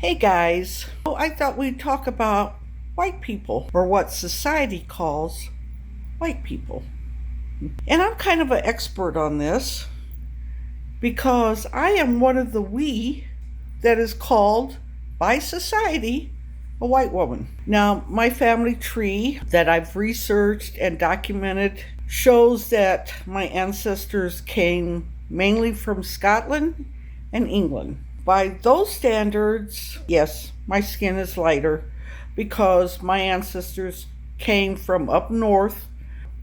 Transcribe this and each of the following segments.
Hey guys, I thought we'd talk about white people, or what society calls white people. And I'm kind of an expert on this because I am one of the we that is called by society a white woman. Now, my family tree that I've researched and documented shows that my ancestors came mainly from Scotland and England. By those standards, yes, my skin is lighter because my ancestors came from up north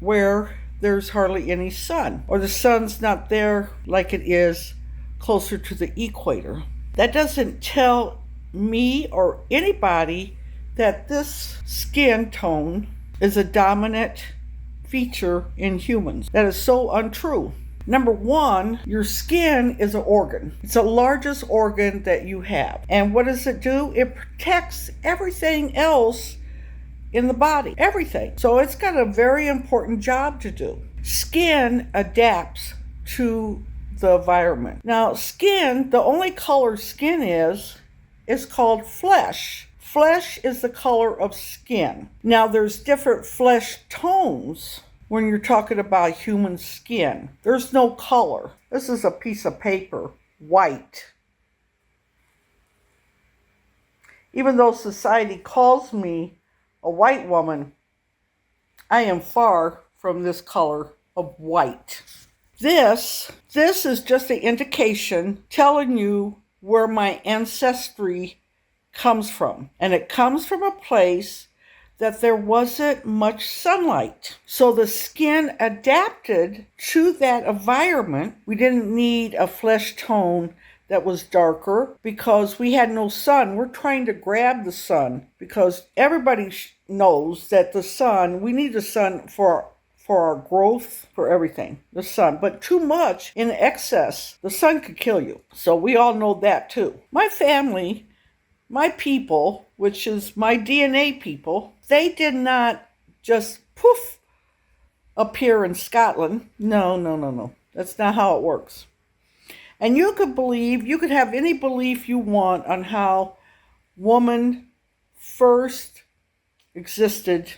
where there's hardly any sun, or the sun's not there like it is closer to the equator. That doesn't tell me or anybody that this skin tone is a dominant feature in humans. That is so untrue. Number one, your skin is an organ. It's the largest organ that you have. And what does it do? It protects everything else in the body. Everything. So it's got a very important job to do. Skin adapts to the environment. Now, skin, the only color skin is called flesh. Flesh is the color of skin. Now, there's different flesh tones. When you're talking about human skin, there's no color. This is a piece of paper, white. Even though society calls me a white woman, I am far from this color of white. This is just an indication telling you where my ancestry comes from. And it comes from a place that there wasn't much sunlight. So the skin adapted to that environment. We didn't need a flesh tone that was darker because we had no sun. We're trying to grab the sun because everybody knows that the sun, we need the sun for our growth, for everything, the sun. But too much in excess, the sun could kill you. So we all know that too. My family, my people, which is my DNA people, they did not just poof appear in Scotland. No. That's not how it works. And you could have any belief you want on how woman first existed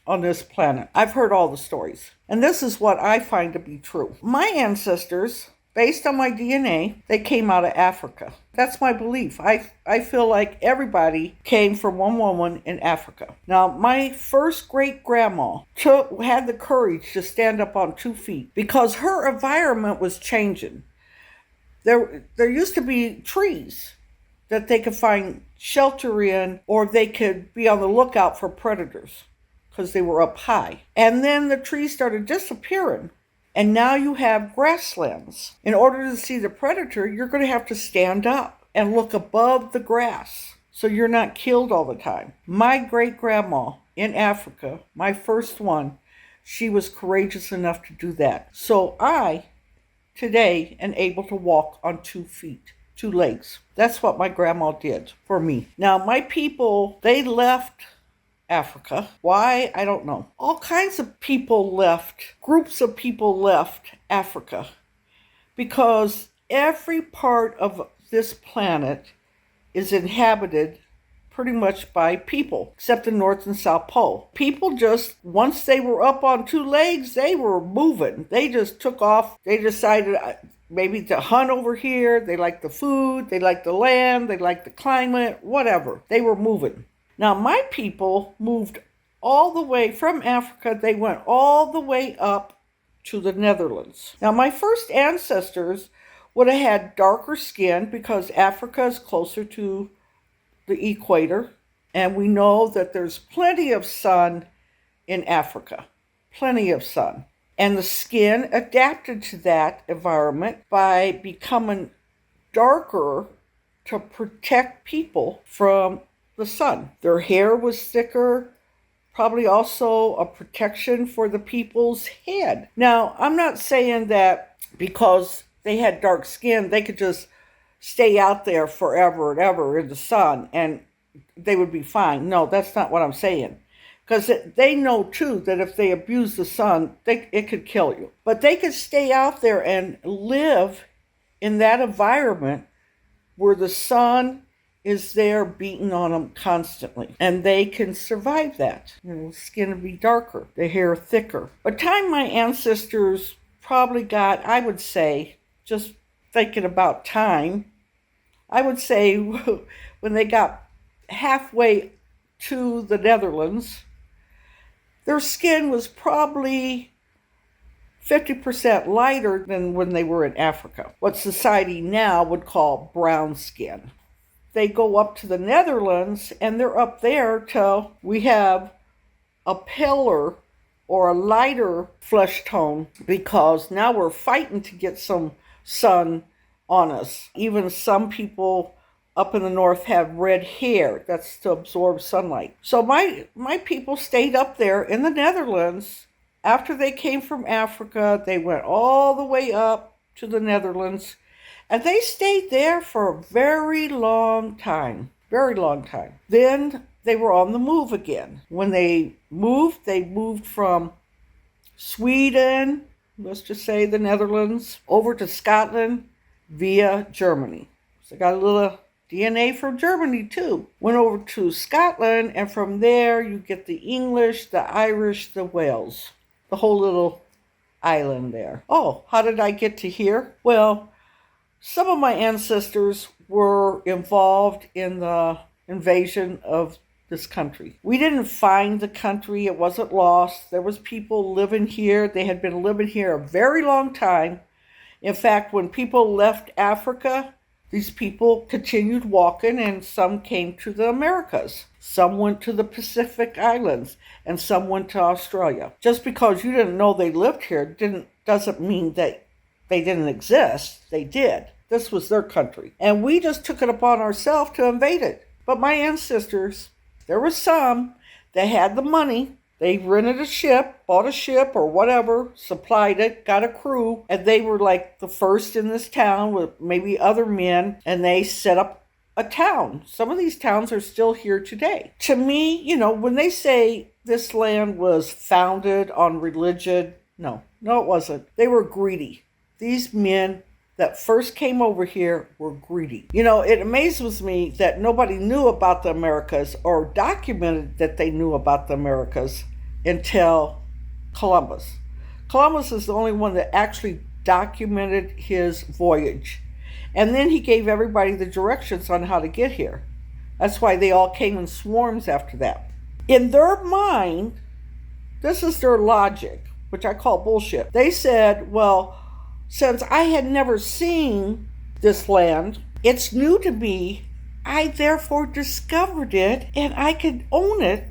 on this planet. I've heard all the stories. And this is what I find to be true. My ancestors, based on my DNA, they came out of Africa. That's my belief. I feel like everybody came from one woman in Africa. Now, my first great-grandma had the courage to stand up on 2 feet because her environment was changing. There used to be trees that they could find shelter in, or they could be on the lookout for predators because they were up high. And then the trees started disappearing. And now you have grasslands. In order to see the predator, you're going to have to stand up and look above the grass so you're not killed all the time. My great-grandma in Africa, my first one, she was courageous enough to do that. So I, today, am able to walk on 2 feet, 2 legs. That's what my grandma did for me. Now, my people, they left Africa. Why? I don't know. All kinds of people left, groups of people left Africa because every part of this planet is inhabited pretty much by people, except the North and South Pole. People just, once they were up on 2 legs, they were moving. They just took off. They decided maybe to hunt over here. They liked the food. They liked the land. They liked the climate, whatever. They were moving. Now, my people moved all the way from Africa. They went all the way up to the Netherlands. Now, my first ancestors would have had darker skin because Africa is closer to the equator. And we know that there's plenty of sun in Africa. Plenty of sun. And the skin adapted to that environment by becoming darker to protect people from the sun. Their hair was thicker, probably also a protection for the people's head. Now, I'm not saying that because they had dark skin, they could just stay out there forever and ever in the sun and they would be fine. No, that's not what I'm saying. Because they know, too, that if they abuse the sun, it could kill you. But they could stay out there and live in that environment where the sun is there beating on them constantly. And they can survive that. Skin will be darker, the hair thicker. By the time my ancestors probably got, I would say, just thinking about time, I would say when they got halfway to the Netherlands, their skin was probably 50% lighter than when they were in Africa, what society now would call brown skin. They go up to the Netherlands and they're up there till we have a paler or a lighter flesh tone, because now we're fighting to get some sun on us. Even some people up in the north have red hair. That's to absorb sunlight. So my people stayed up there in the Netherlands. After they came from Africa, they went all the way up to the Netherlands, and they stayed there for a very long time. Then they were on the move again. When they moved from Sweden, let's just say the Netherlands, over to Scotland via Germany. So I got a little DNA from Germany too. Went over to Scotland, and from there you get the English, the Irish, the Wales, the whole little island there. Oh, how did I get to here? Well, some of my ancestors were involved in the invasion of this country. We didn't find the country. It wasn't lost. There was people living here. They had been living here a very long time. In fact, when people left Africa, these people continued walking, and some came to the Americas. Some went to the Pacific Islands, and some went to Australia. Just because you didn't know they lived here doesn't mean that they didn't exist. They did. This was their country. And we just took it upon ourselves to invade it. But my ancestors, there were some that had the money. They rented a ship, bought a ship or whatever, supplied it, got a crew, and they were like the first in this town with maybe other men, and they set up a town. Some of these towns are still here today. To me, when they say this land was founded on religion, no, it wasn't. They were greedy. These men that first came over here were greedy. It amazes me that nobody knew about the Americas or documented that they knew about the Americas until Columbus. Columbus is the only one that actually documented his voyage. And then he gave everybody the directions on how to get here. That's why they all came in swarms after that. In their mind, this is their logic, which I call bullshit. They said, well, since I had never seen this land, it's new to me. I therefore discovered it, and I could own it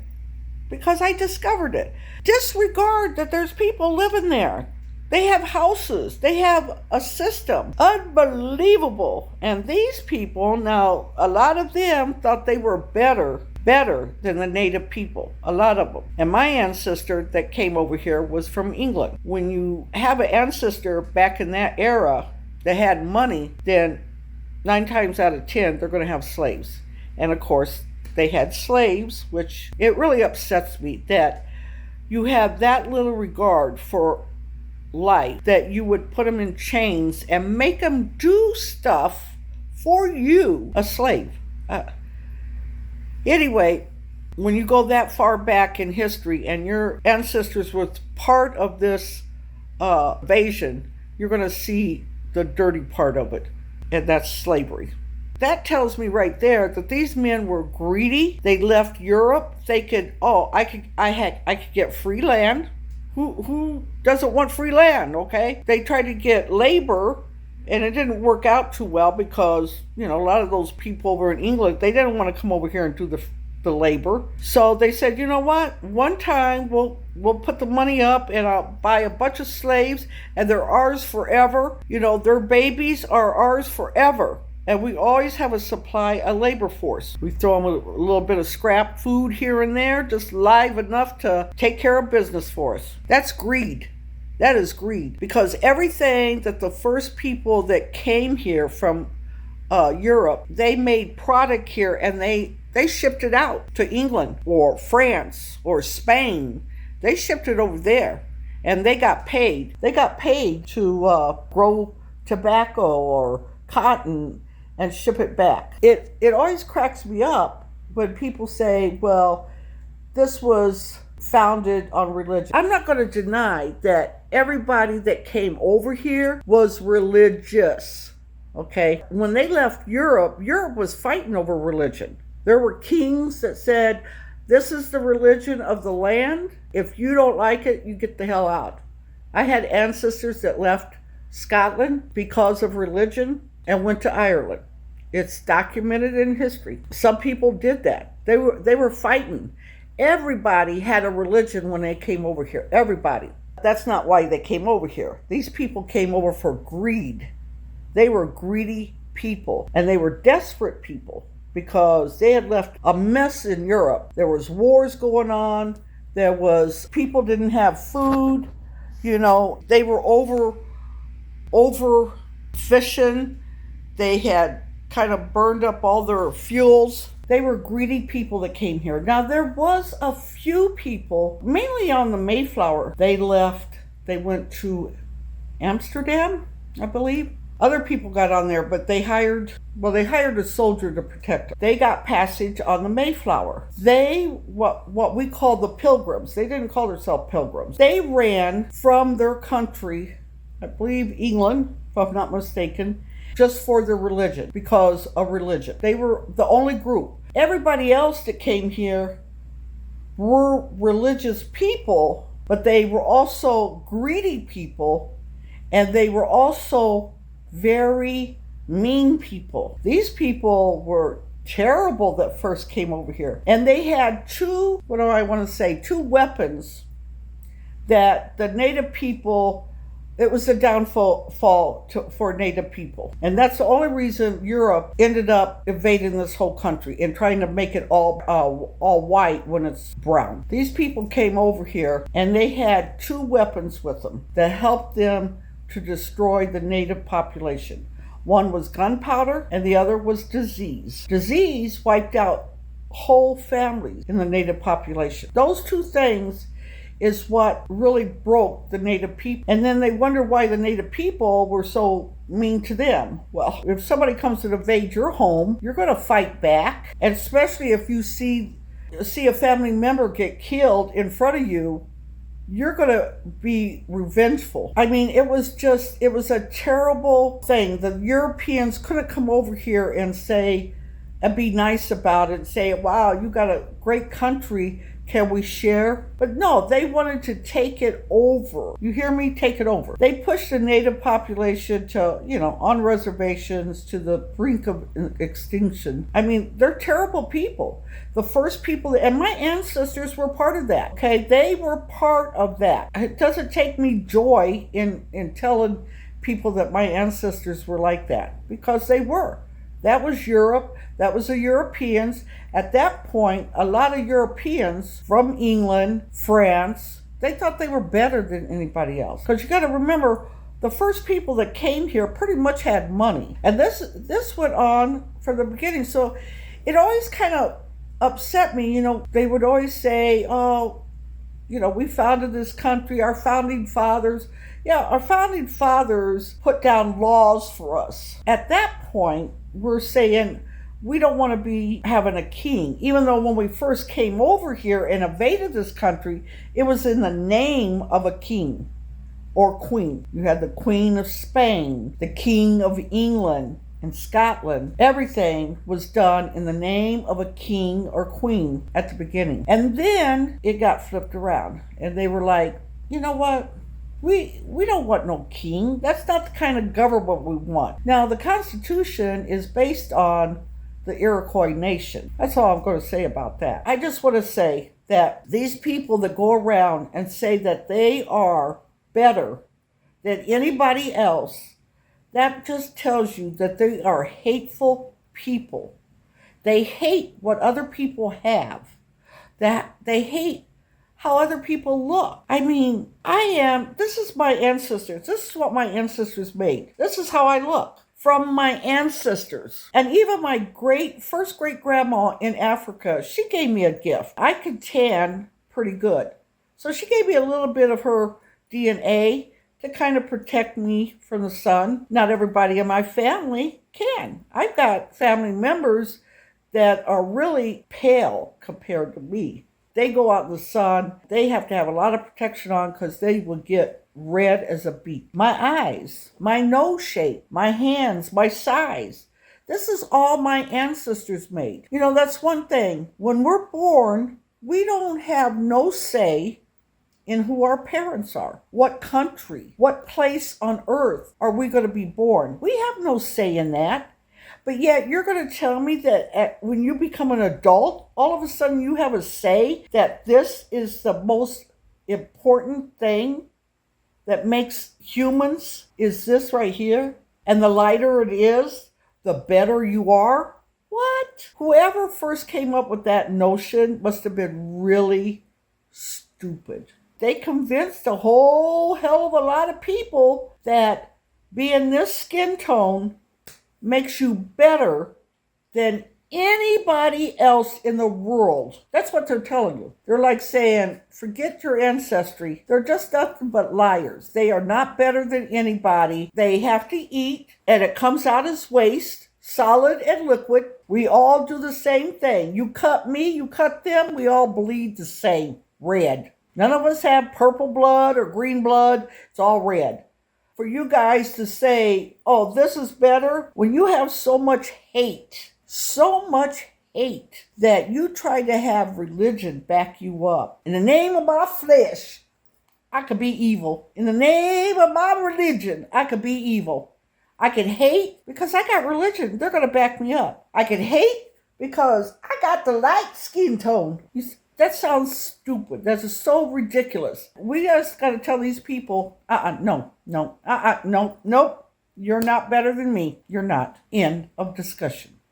because I discovered it. Disregard that there's people living there. They have houses. They have a system. Unbelievable. And these people, now, a lot of them thought they were better than the native people, a lot of them. And my ancestor that came over here was from England. When you have an ancestor back in that era that had money, then 9 times out of 10, they're going to have slaves. And of course, they had slaves, which it really upsets me that you have that little regard for life, that you would put them in chains and make them do stuff for you, a slave. Anyway, when you go that far back in history and your ancestors were part of this invasion, you're going to see the dirty part of it, and that's slavery. That tells me right there that these men were greedy. They left Europe. They could, I could get free land. Who doesn't want free land, okay? They tried to get labor, and it didn't work out too well because, a lot of those people over in England, they didn't want to come over here and do the labor. So they said, you know what? One time we'll put the money up and I'll buy a bunch of slaves and they're ours forever. Their babies are ours forever. And we always have a supply of labor force. We throw them a little bit of scrap food here and there, just live enough to take care of business for us. That's greed. That is greed, because everything that the first people that came here from Europe, they made product here and they shipped it out to England or France or Spain. They shipped it over there and they got paid. They got paid to grow tobacco or cotton and ship it back. It always cracks me up when people say, well, this was founded on religion. I'm not going to deny that everybody that came over here was religious, okay? When they left Europe, Europe was fighting over religion. There were kings that said, this is the religion of the land. If you don't like it, you get the hell out. I had ancestors that left Scotland because of religion and went to Ireland. It's documented in history. Some people did that. They were fighting. Everybody had a religion when they came over here. Everybody. That's not why they came over here. These people came over for greed. They were greedy people, and they were desperate people because they had left a mess in Europe. There was wars going on. There was, people didn't have food. You know, they were over fishing. They had kind of burned up all their fuels. They were greedy people that came here. Now, there was a few people, mainly on the Mayflower. They left, they went to Amsterdam, I believe. Other people got on there, but they hired a soldier to protect them. They got passage on the Mayflower. They, what we call the Pilgrims, they didn't call themselves Pilgrims. They ran from their country, I believe England, if I'm not mistaken, just for their religion, because of religion. They were the only group. Everybody else that came here were religious people, but they were also greedy people, and they were also very mean people. These people were terrible that first came over here. And they had two weapons that the Native people, it was a downfall for Native people. And that's the only reason Europe ended up invading this whole country and trying to make it all white when it's brown. These people came over here and they had two weapons with them that helped them to destroy the Native population. One was gunpowder and the other was disease. Disease wiped out whole families in the Native population. Those two things is what really broke the Native people. And then they wonder why the Native people were so mean to them. Well, if somebody comes to invade your home, you're going to fight back. And especially if you see a family member get killed in front of you, you're going to be revengeful. I mean, it was a terrible thing. The Europeans couldn't come over here and say, and be nice about it and say, wow, you got a great country. Can we share? But no, they wanted to take it over. You hear me? Take it over. They pushed the Native population to, on reservations to the brink of extinction. I mean, they're terrible people. The first people, and my ancestors were part of that, okay? They were part of that. It doesn't take me joy in telling people that my ancestors were like that, because they were. That was Europe. That was the Europeans. At that point, a lot of Europeans from England, France, they thought they were better than anybody else. Because you got to remember, the first people that came here pretty much had money. And this went on from the beginning. So it always kind of upset me. They would always say, oh, we founded this country, our founding fathers. Yeah, our founding fathers put down laws for us. At that point, we're saying we don't want to be having a king. Even though when we first came over here and invaded this country, it was in the name of a king or queen. You had the Queen of Spain, the King of England and Scotland. Everything was done in the name of a king or queen at the beginning. And then it got flipped around. And they were like, you know what? We don't want no king. That's not the kind of government we want. Now, the Constitution is based on the Iroquois Nation. That's all I'm going to say about that. I just want to say that these people that go around and say that they are better than anybody else, that just tells you that they are hateful people. They hate what other people have. That they hate how other people look. I mean, this is my ancestors. This is what my ancestors made. This is how I look from my ancestors. And even my first great grandma in Africa, she gave me a gift. I could tan pretty good. So she gave me a little bit of her DNA to kind of protect me from the sun. Not everybody in my family can. I've got family members that are really pale compared to me. They go out in the sun. They have to have a lot of protection on because they will get red as a beet. My eyes, my nose shape, my hands, my size. This is all my ancestors made. You know, that's one thing. When we're born, we don't have no say in who our parents are. What country, what place on earth are we going to be born? We have no say in that. But yet you're going to tell me that when you become an adult, all of a sudden you have a say that this is the most important thing that makes humans is this right here. And the lighter it is, the better you are. What? Whoever first came up with that notion must have been really stupid. They convinced a whole hell of a lot of people that being this skin tone makes you better than anybody else in the world. That's what they're telling you. They're like saying, forget your ancestry. They're just nothing but liars. They are not better than anybody. They have to eat, and it comes out as waste, solid and liquid. We all do the same thing. You cut me, you cut them, we all bleed the same, red. None of us have purple blood or green blood. It's all red. For you guys to say, oh, this is better, when you have so much hate that you try to have religion back you up. In the name of my flesh, I could be evil. In the name of my religion, I could be evil. I can hate because I got religion. They're going to back me up. I can hate because I got the light skin tone. That sounds stupid. That's just so ridiculous. We just got to tell these people, nope. You're not better than me. You're not. End of discussion.